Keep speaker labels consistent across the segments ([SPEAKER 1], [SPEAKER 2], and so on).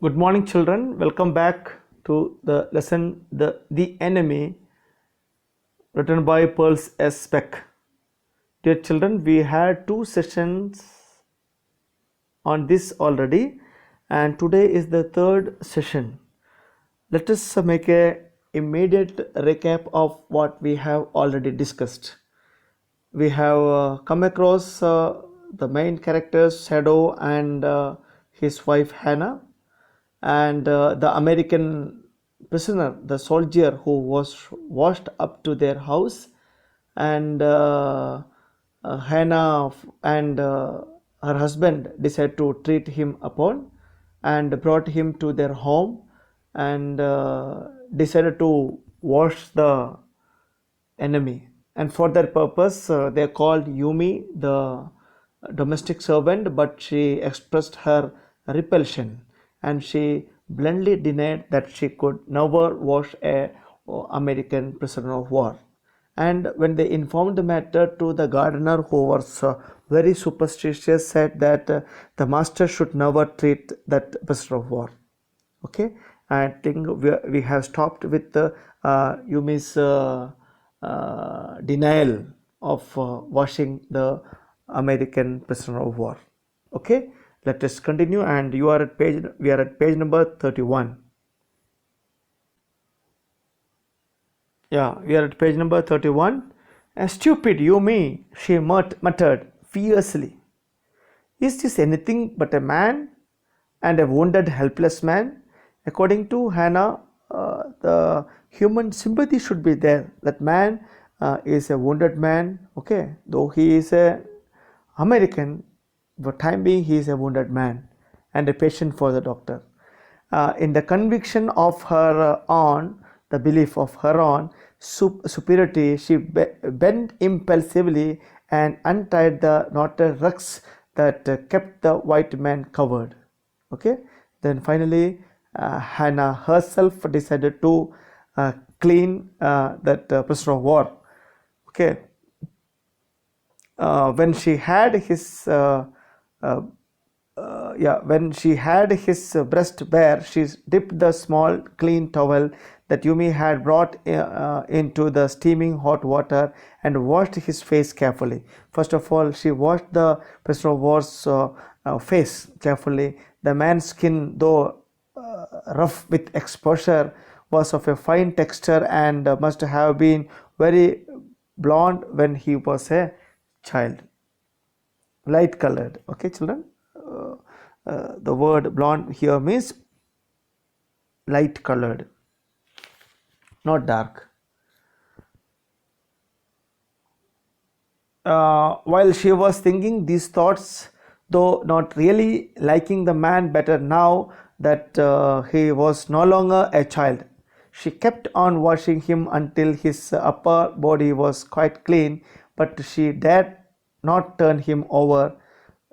[SPEAKER 1] Good morning, children. Welcome back to the lesson The Enemy, written by Pearls S. Speck. Dear children, we had two sessions on this already, and today is the third session. Let us make a immediate recap of what we have already discussed. We have come across the main characters Shadow and his wife Hannah, and the American prisoner, the soldier who was washed up to their house, and Hannah and her husband decided to treat him upon and brought him to their home and decided to wash the enemy. And for that purpose, they called Yumi the domestic servant, but she expressed her repulsion and she bluntly denied that she could never wash a American prisoner of war. And when they informed the matter to the gardener, who was very superstitious, said that the master should never treat that prisoner of war. Okay, I think we have stopped with Yumi's denial of washing the American prisoner of war. Okay, let us continue, and we are at page number 31. Yeah, we are at page number 31. Stupid Yumi, she muttered fiercely. Is this anything but a man, and a wounded, helpless man? According to Hannah, the human sympathy should be there. That man is a wounded man, okay, though he is a American, for time being he is a wounded man and a patient for the doctor. In the conviction of her own, the belief of her own superiority, she bent impulsively and untied the knotted rugs that kept the white man covered. Okay, then finally Hannah herself decided to clean that prisoner of war. Okay, when she had his when she had his breast bare, she dipped the small clean towel that Yumi had brought into the steaming hot water and washed his face carefully. First of all, she washed the prisoner of war's face carefully. The man's skin, though rough with exposure, was of a fine texture and must have been very blonde when he was a child. Light colored. Okay, children. The word blonde here means light colored, not dark. While she was thinking these thoughts, though not really liking the man better now that he was no longer a child, she kept on washing him until his upper body was quite clean, but she dared not turn him over.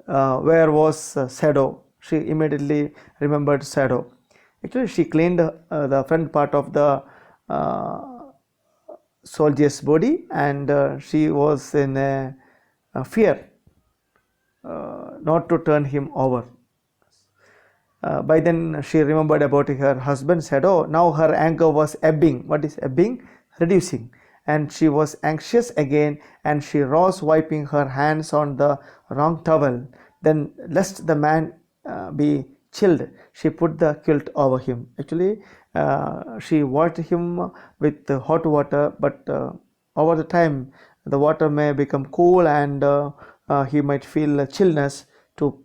[SPEAKER 1] Where was Shadow? She immediately remembered Shadow. Actually, she cleaned the front part of the soldier's body, and she was in a fear not to turn him over. By then she remembered about her husband Shadow. Now her anger was ebbing. What is ebbing? Reducing. And she was anxious again, and she rose, wiping her hands on the wrong towel. Then, lest the man be chilled, she put the quilt over him. Actually, she washed him with hot water, but over the time the water may become cool and he might feel chillness. To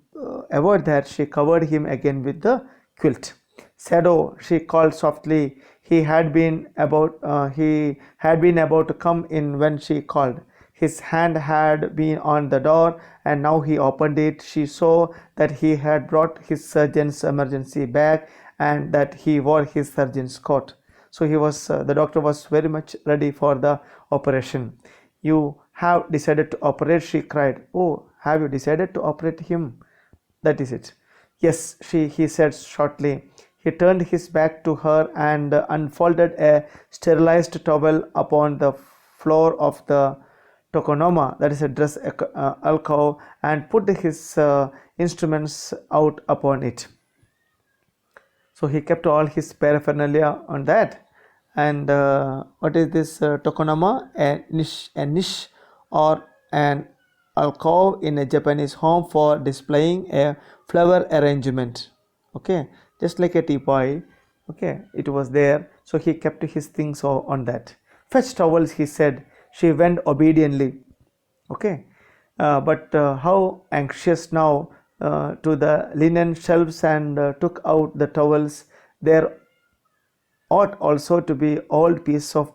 [SPEAKER 1] avoid that, she covered him again with the quilt. Shadow, she called softly. He had been about to come in when she called. His hand had been on the door, and now he opened it. She saw that he had brought his surgeon's emergency bag and that he wore his surgeon's coat. So the doctor was very much ready for the operation. You have decided to operate, she cried. Oh, have you decided to operate him? That is it. Yes, he said shortly. He turned his back to her and unfolded a sterilized towel upon the floor of the tokonoma, that is a dress alcove, and put his instruments out upon it. So he kept all his paraphernalia on that. And what is this tokonoma? A niche or an alcove in a Japanese home for displaying a flower arrangement. Okay, just like a teapot. Okay, it was there. So he kept his things on that. Fetch towels, he said. She went obediently. Okay, but how anxious now to the linen shelves and took out the towels. There ought also to be old piece of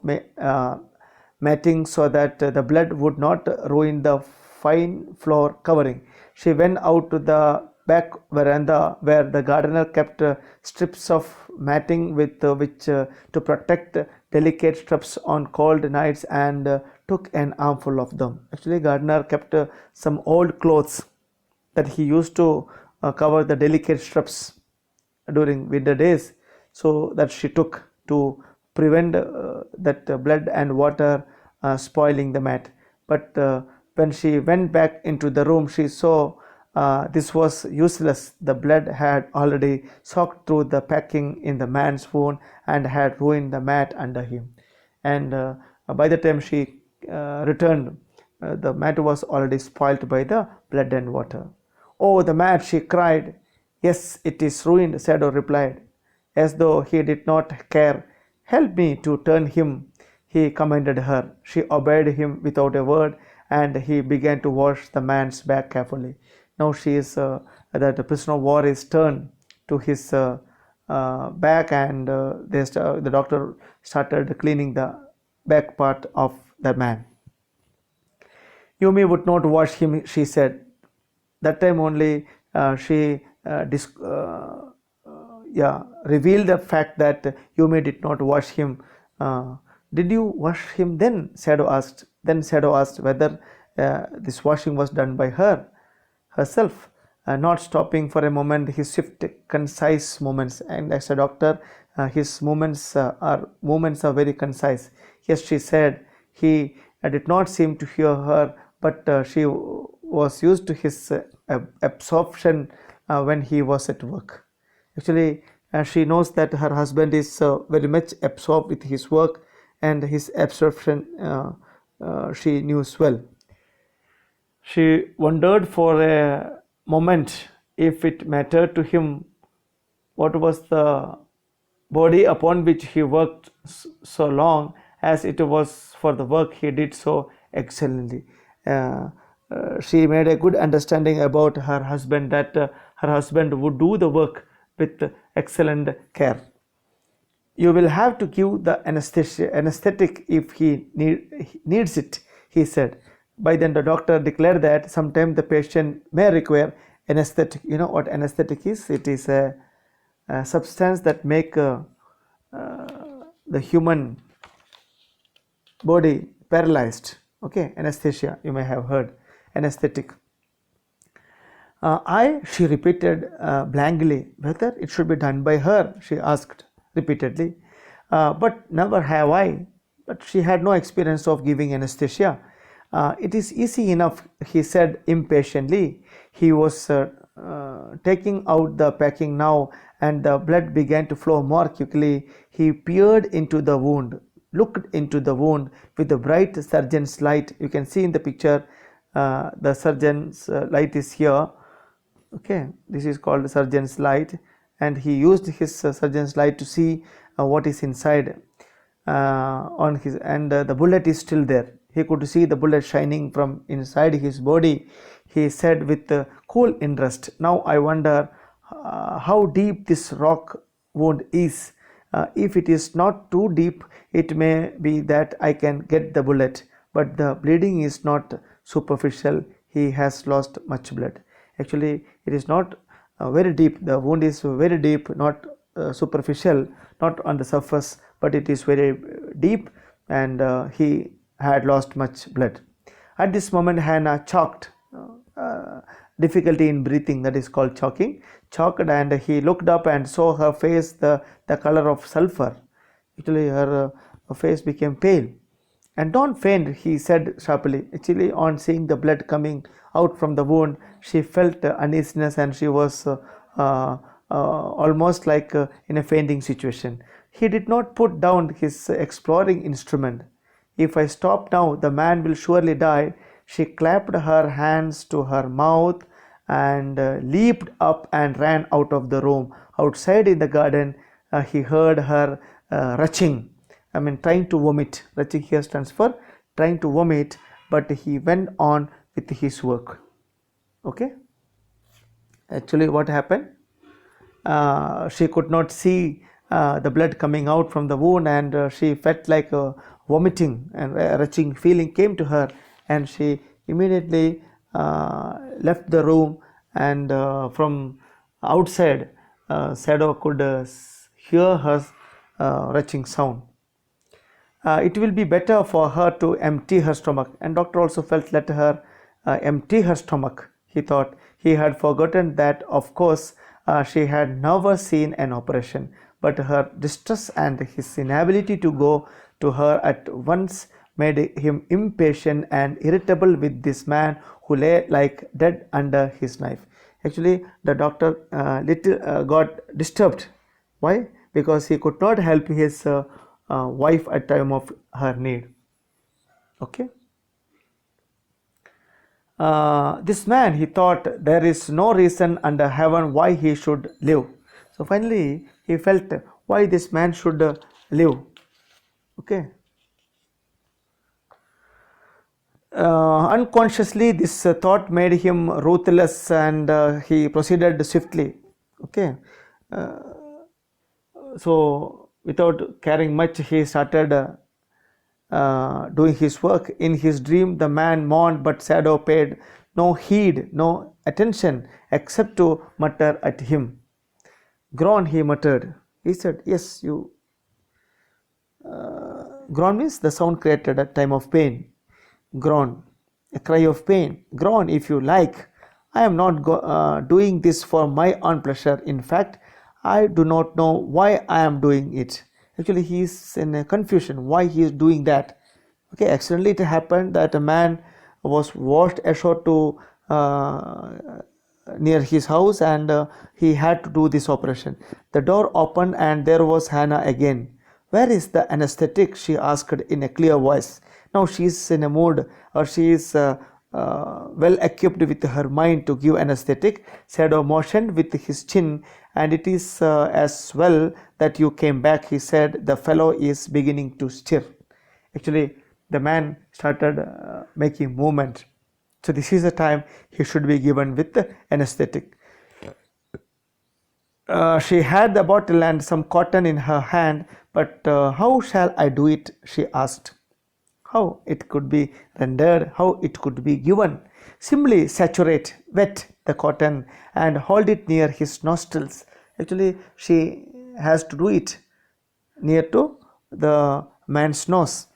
[SPEAKER 1] matting so that the blood would not ruin the fine floor covering. She went out to the back veranda where the gardener kept strips of matting with which to protect delicate shrubs on cold nights, and took an armful of them. Actually, gardener kept some old clothes that he used to cover the delicate shrubs during winter days, so that she took to prevent that blood and water spoiling the mat. But when she went back into the room, she saw this was useless. The blood had already soaked through the packing in the man's wound and had ruined the mat under him. And by the time she returned, the mat was already spoilt by the blood and water. Oh, the mat, she cried. Yes, it is ruined, Shadow replied, as though he did not care. Help me to turn him, he commanded her. She obeyed him without a word, and he began to wash the man's back carefully. Now she is the prisoner of war is turned to his back, and the doctor started cleaning the back part of the man. Yumi would not wash him, she said. That time only she revealed the fact that Yumi did not wash him. Did you wash him then? Shadow asked. Then Shadow asked whether this washing was done by herself. Not stopping for a moment, his swift, concise movements. And as a doctor, his movements are very concise. Yes, she said. He did not seem to hear her, but she was used to his absorption when he was at work. Actually, she knows that her husband is very much absorbed with his work, and his absorption she knew well. She wondered for a moment if it mattered to him what was the body upon which he worked so long, as it was for the work he did so excellently. She made a good understanding about her husband, that her husband would do the work with excellent care. You will have to give the anesthetic if he needs it, he said. By then the doctor declared that sometimes the patient may require anesthetic. You know what anesthetic is? It is a substance that make the human body paralyzed. Okay, anesthesia, you may have heard. Anesthetic. She repeated blankly. Whether it should be done by her, she asked repeatedly. But never have I. But she had no experience of giving anesthesia. It is easy enough, he said impatiently. He was taking out the packing now, and the blood began to flow more quickly. He peered into the wound, looked into the wound with the bright surgeon's light. You can see in the picture, the surgeon's light is here. Okay, this is called surgeon's light, and he used his surgeon's light to see what is inside on his, and the bullet is still there. He could see the bullet shining from inside his body. He said with cool interest, now I wonder how deep this rock wound is. If it is not too deep, it may be that I can get the bullet, but the bleeding is not superficial. He has lost much blood. Actually, it is not very deep. The wound is very deep, not superficial, not on the surface, but it is very deep, and he had lost much blood. At this moment, Hannah choked, difficulty in breathing, that is called choking, choked, and he looked up and saw her face the color of sulfur. Actually, her face became pale. And don't faint, he said sharply. Actually, on seeing the blood coming out from the wound, she felt uneasiness, and she was almost like in a fainting situation. He did not put down his exploring instrument. "If I stop now, the man will surely die." She clapped her hands to her mouth and leaped up and ran out of the room. Outside in the garden, he heard her retching. Trying to vomit. Retching here stands for trying to vomit, but he went on with his work. Okay. Actually, what happened? She could not see the blood coming out from the wound, and she felt like vomiting, and a retching feeling came to her, and she immediately left the room, and from outside Shadow could hear her retching sound. It will be better for her to empty her stomach, and doctor also felt, let her empty her stomach, he thought. He had forgotten that, of course, she had never seen an operation, but her distress and his inability to go to her at once made him impatient and irritable with this man who lay like dead under his knife. Actually, the doctor got disturbed. Why? Because he could not help his wife at time of her need. Okay. This man, he thought, there is no reason under heaven why he should live. So finally he felt why this man should live. Okay. Unconsciously this thought made him ruthless, and he proceeded swiftly. Okay. So without caring much, he started doing his work. In his dream the man mourned, but Shadow paid no heed, no attention, except to mutter at him. "Groan," he muttered. He said, "Yes, you." Groan means the sound created at time of pain. Groan, a cry of pain. "Groan if you like. I am not doing this for my own pleasure. In fact, I do not know why I am doing it." Actually, he is in a confusion why he is doing that. Okay, accidentally it happened that a man was washed ashore to near his house, and he had to do this operation. The door opened and there was Hannah again. "Where is the anesthetic?" she asked in a clear voice. Now she is in a mood, or she is well equipped with her mind to give anesthetic. Shadow motioned with his chin. "And it is as well that you came back," he said. "The fellow is beginning to stir." Actually, the man started making movement. So this is the time he should be given with the anesthetic. She had the bottle and some cotton in her hand, but how shall I do it? She asked. How it could be rendered, how it could be given. Simply saturate, wet the cotton and hold it near his nostrils. Actually, she has to do it near to the man's nose.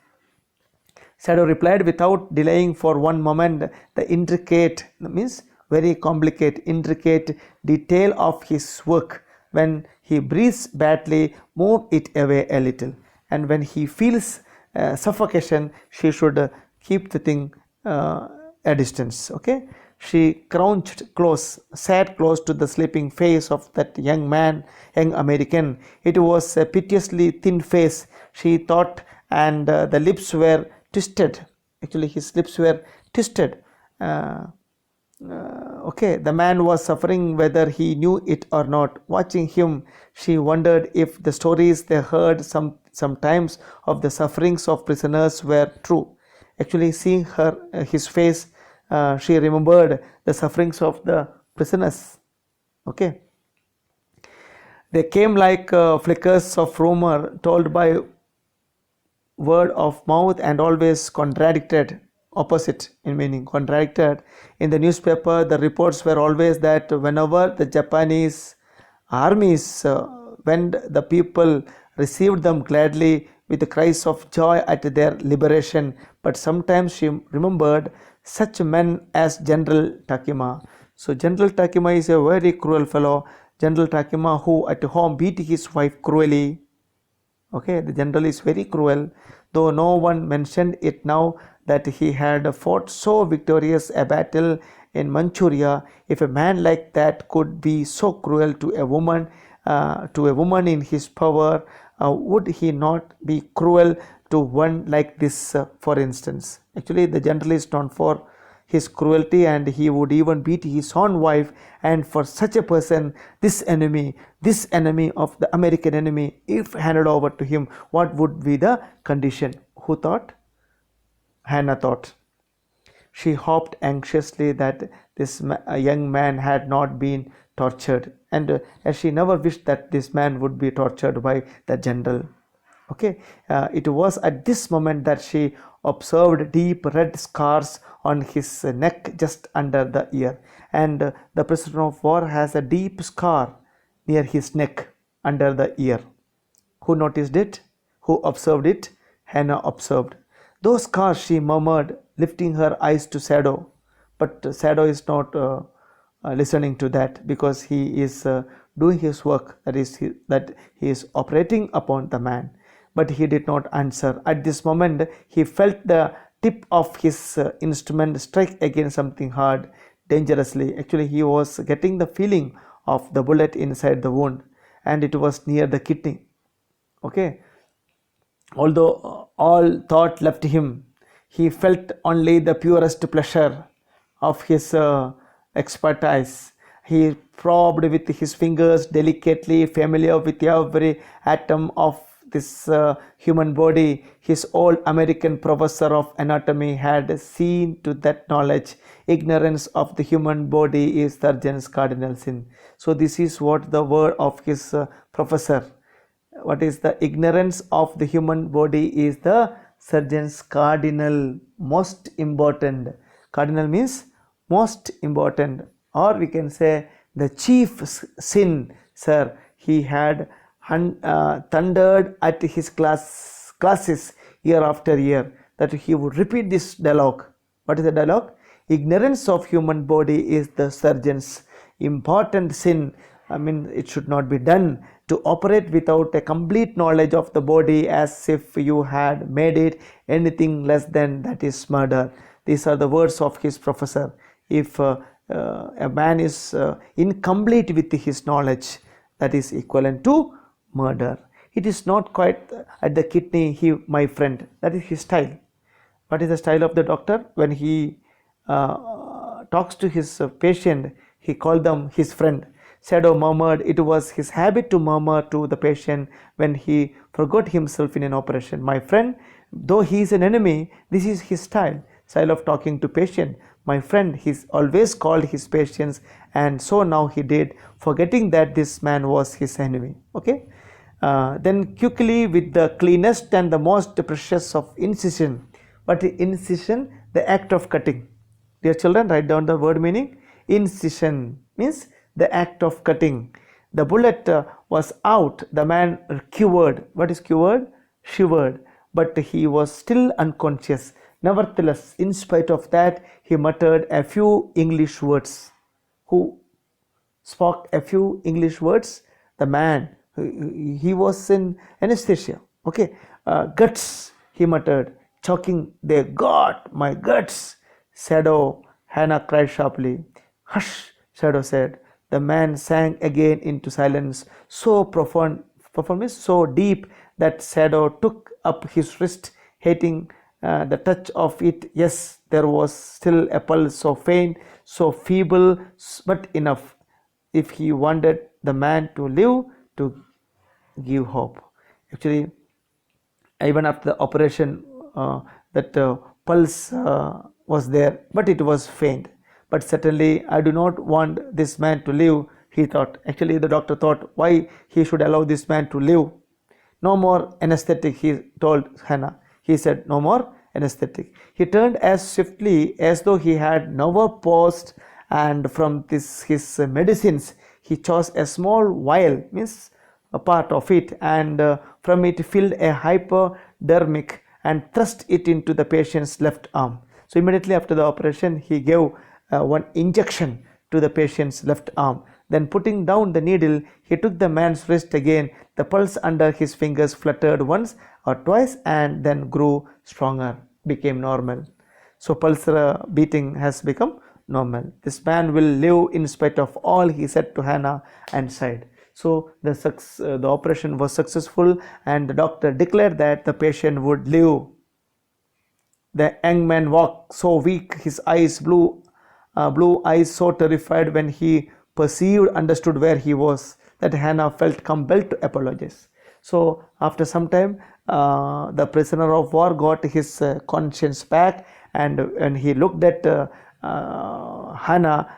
[SPEAKER 1] Shadow replied without delaying for one moment. The intricate, means very complicated, intricate detail of his work. When he breathes badly, move it away a little, and when he feels suffocation, she should keep the thing a distance. Okay. She crouched close, sat close to the sleeping face of that young man, young American. It was a piteously thin face, she thought, and the lips were twisted. Actually, his lips were twisted. Okay, the man was suffering whether he knew it or not. Watching him, she wondered if the stories they heard sometimes of the sufferings of prisoners were true. Actually, seeing his face, she remembered the sufferings of the prisoners. Okay, they came like flickers of rumor told by word of mouth, and always contradicted, opposite in meaning, contradicted. In the newspaper, the reports were always that whenever the Japanese armies went, the people received them gladly with the cries of joy at their liberation. But sometimes she remembered such men as General Takima. So General Takima is a very cruel fellow. General Takima, who at home beat his wife cruelly. Okay, the general is very cruel, though no one mentioned it now that he had fought so victorious a battle in Manchuria. If a man like that could be so cruel to a woman in his power, would he not be cruel to one like this, for instance? Actually, the general is known for his cruelty, and he would even beat his own wife. And for such a person, this enemy of the American enemy, if handed over to him, what would be the condition? Who thought? Hannah thought. She hoped anxiously that this young man had not been tortured, and as she never wished that this man would be tortured by the general. Okay, it was at this moment that she observed deep red scars on his neck just under the ear, and the prisoner of war has a deep scar near his neck under the ear. Who noticed it? Who observed it? Hannah observed. Those scars, she murmured, lifting her eyes to Shadow. But Shadow is not listening to that, because he is doing his work, that he is operating upon the man. But he did not answer. At this moment, he felt the tip of his instrument strike against something hard, dangerously. Actually, he was getting the feeling of the bullet inside the wound, and it was near the kidney. Okay, although all thought left him, he felt only the purest pleasure of his expertise. He probed with his fingers delicately, familiar with every atom of this human body. His old American professor of anatomy had seen to that knowledge. Ignorance of the human body is surgeon's cardinal sin. So this is what the word of his professor. What is the ignorance of the human body is the surgeon's cardinal, most important. Cardinal means most important, or we can say the chief sin, sir. He had thundered at his classes year after year that he would repeat this dialogue. What is the dialogue? Ignorance of human body is the surgeon's important sin. I mean, it should not be done to operate without a complete knowledge of the body, as if you had made it anything less than that is murder. These are the words of his professor. If a man is incomplete with his knowledge, that is equivalent to murder. It is not quite at the kidney, my friend. That is his style. What is the style of the doctor? When he talks to his patient, he called them his friend. Shadow murmured it was his habit to murmur to the patient when he forgot himself in an operation. My friend, though he is an enemy, this is his style of talking to patient. My friend, he's always called his patients, and so now he did, forgetting that this man was his enemy. Okay. Then quickly, with the cleanest and the most precious of incision. What is incision? The act of cutting. Dear children, write down the word meaning. Incision means the act of cutting. The bullet was out. The man quivered. What is quivered? Shivered. But he was still unconscious. Nevertheless, in spite of that, he muttered a few English words. Who spoke a few English words? The man. He was in anesthesia. Okay. Guts, he muttered, choking. They got my guts. Shadow, Hannah cried sharply. Hush, Shadow said. The man sank again into silence, so profound means so deep, that Shadow took up his wrist, hating the touch of it. Yes, there was still a pulse, so faint, so feeble, but enough. If he wanted the man to live, to give hope. Actually, even after the operation, that pulse was there, but it was faint. But certainly I do not want this man to live, he thought. Actually, the doctor thought why he should allow this man to live. No more anesthetic, he told Hannah. He said, no more anesthetic. He turned as swiftly as though he had never paused, and from his medicines, he chose a small vial, means a part of it, and from it filled a hypodermic and thrust it into the patient's left arm. So immediately after the operation, he gave one injection to the patient's left arm. Then putting down the needle, he took the man's wrist again. The pulse under his fingers fluttered once or twice and then grew stronger, became normal. So pulse beating has become normal. This man will live in spite of all, he said to Hannah and sighed. So the operation was successful, and the doctor declared that the patient would live. The young man walked so weak, his blue eyes so terrified when he understood where he was, that Hannah felt compelled to apologize. So after some time, the prisoner of war got his conscience back, and when he looked at Hannah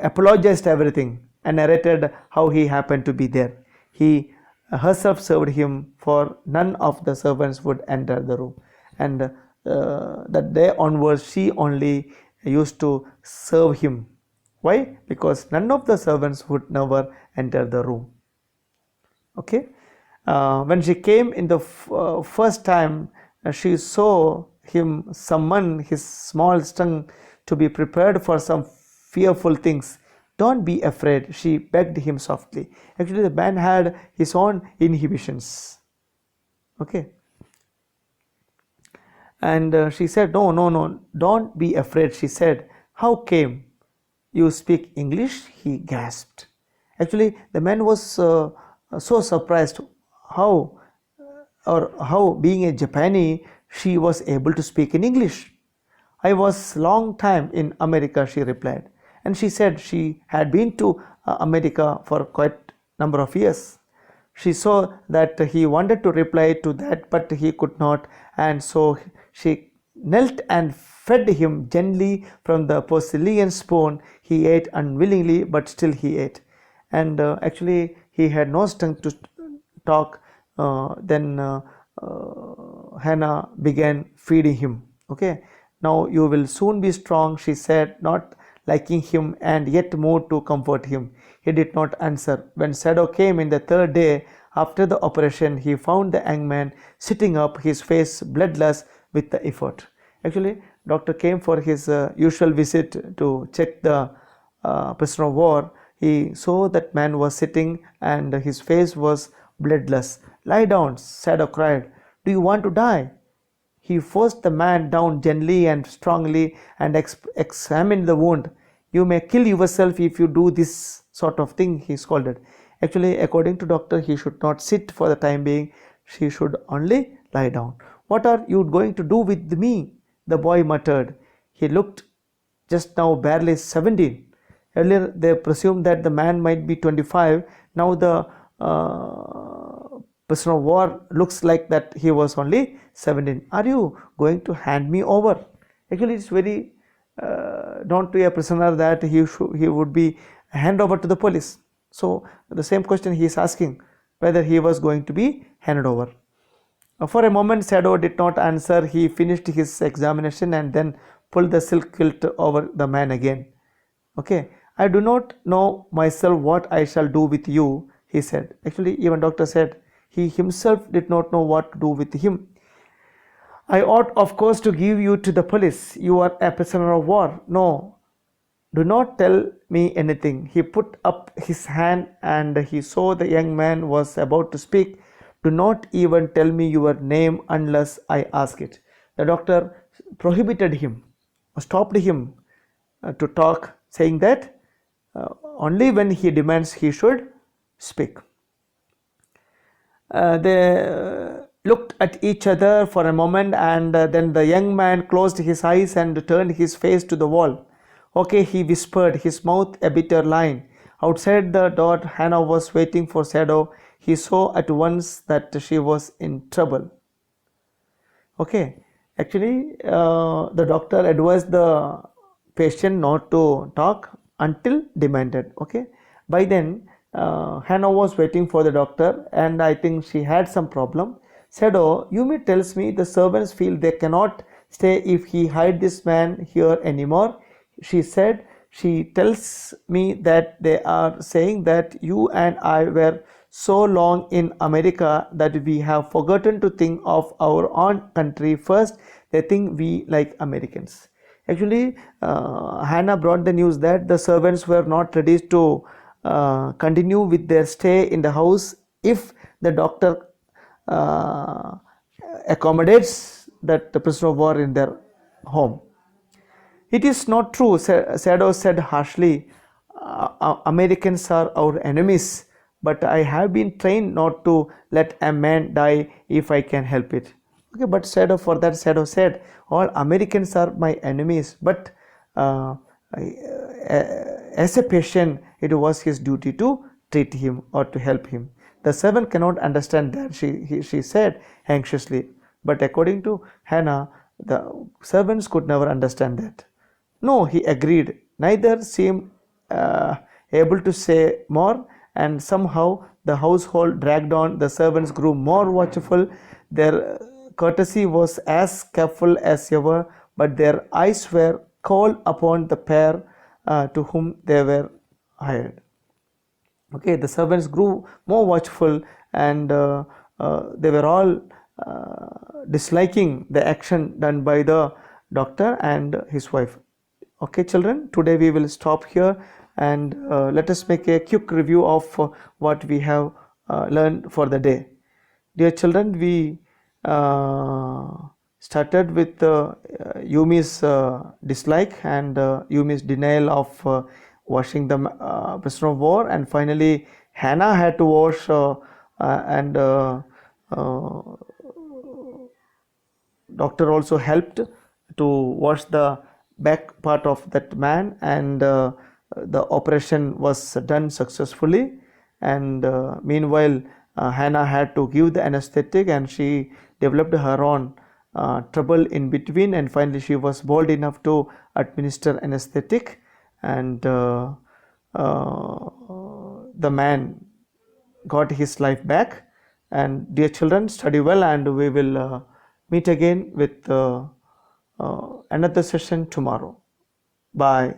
[SPEAKER 1] apologized everything and narrated how he happened to be there. He herself served him, for none of the servants would enter the room, and that day onwards she only used to serve him. Why? Because none of the servants would never enter the room. Okay. When she came in the first time, she saw him summon his small tongue to be prepared for some fearful things. Don't be afraid, she begged him softly. Actually, the man had his own inhibitions. Okay. And she said, no, don't be afraid, she said. How came you speak English? He gasped. Actually, the man was so surprised how being a Japanese, she was able to speak in English. I was long time in America, she replied. And she said she had been to America for quite number of years. She saw that he wanted to reply to that, but he could not, and so she knelt and fed him gently from the porcelain spoon. He ate unwillingly, but still he ate. And actually, he had no strength to talk. Then Hannah began feeding him. Okay, now you will soon be strong, she said, not liking him and yet moved to comfort him. He did not answer. When Shadow came in the third day after the operation, he found the young man sitting up, his face bloodless with the effort. Actually, doctor came for his usual visit to check the prisoner of war. He saw that man was sitting and his face was bloodless. Lie down, Shadow cried. Do you want to die? He forced the man down gently and strongly and examined the wound. You may kill yourself if you do this sort of thing, he scolded. Actually, according to doctor, he should not sit for the time being. She should only lie down. What are you going to do with me? The boy muttered. He looked just now barely 17. Earlier, they presumed that the man might be 25. Now the prisoner of war looks like that he was only 17. Are you going to hand me over? Actually, it's very known to a prisoner that he would be handed over to the police. So the same question he is asking, whether he was going to be handed over. For a moment, Shadow did not answer. He finished his examination and then pulled the silk quilt over the man again. Okay, I do not know myself what I shall do with you, he said. Actually, even doctor said he himself did not know what to do with him. I ought, of course, to give you to the police. You are a prisoner of war. No, do not tell me anything. He put up his hand and he saw the young man was about to speak. Do not even tell me your name unless I ask it. The doctor prohibited him, stopped him to talk, saying that only when he demands he should speak. They looked at each other for a moment, and then the young man closed his eyes and turned his face to the wall. Okay, he whispered, his mouth a bitter line. Outside the door, Hannah was waiting for Shadow. He saw at once that she was in trouble. Okay, actually, the doctor advised the patient not to talk until demanded. Okay, by then Hannah was waiting for the doctor, and I think she had some problem. Shadow, Yumi tells me the servants feel they cannot stay if he hide this man here anymore. She said she tells me that they are saying that you and I were so long in America that we have forgotten to think of our own country first. They think we like Americans. Actually, Hannah brought the news that the servants were not ready to continue with their stay in the house if the doctor accommodates that the prisoner of war in their home. It is not true, Shadow said harshly. Americans are our enemies, but I have been trained not to let a man die if I can help it. Okay, but for that Shadow said, all Americans are my enemies, but as a patient, it was his duty to treat him or to help him. The servant cannot understand that, she said anxiously. But according to Hannah, the servants could never understand that. No, he agreed. Neither seemed able to say more, and somehow the household dragged on. The servants grew more watchful. Their courtesy was as careful as ever, but their eyes were cold upon the pair to whom they were hired. Okay, the servants grew more watchful, and they were all disliking the action done by the doctor and his wife. Okay, children, today we will stop here, and let us make a quick review of what we have learned for the day. Dear children, we started with Yumi's dislike and Yumi's denial of washing the prisoner of war, and finally Hannah had to wash and doctor also helped to wash the back part of that man, and the operation was done successfully. And meanwhile Hannah had to give the anesthetic, and she developed her own trouble in between, and finally she was bold enough to administer anesthetic, and the man got his life back. And dear children, study well, and we will meet again with another session tomorrow. Bye.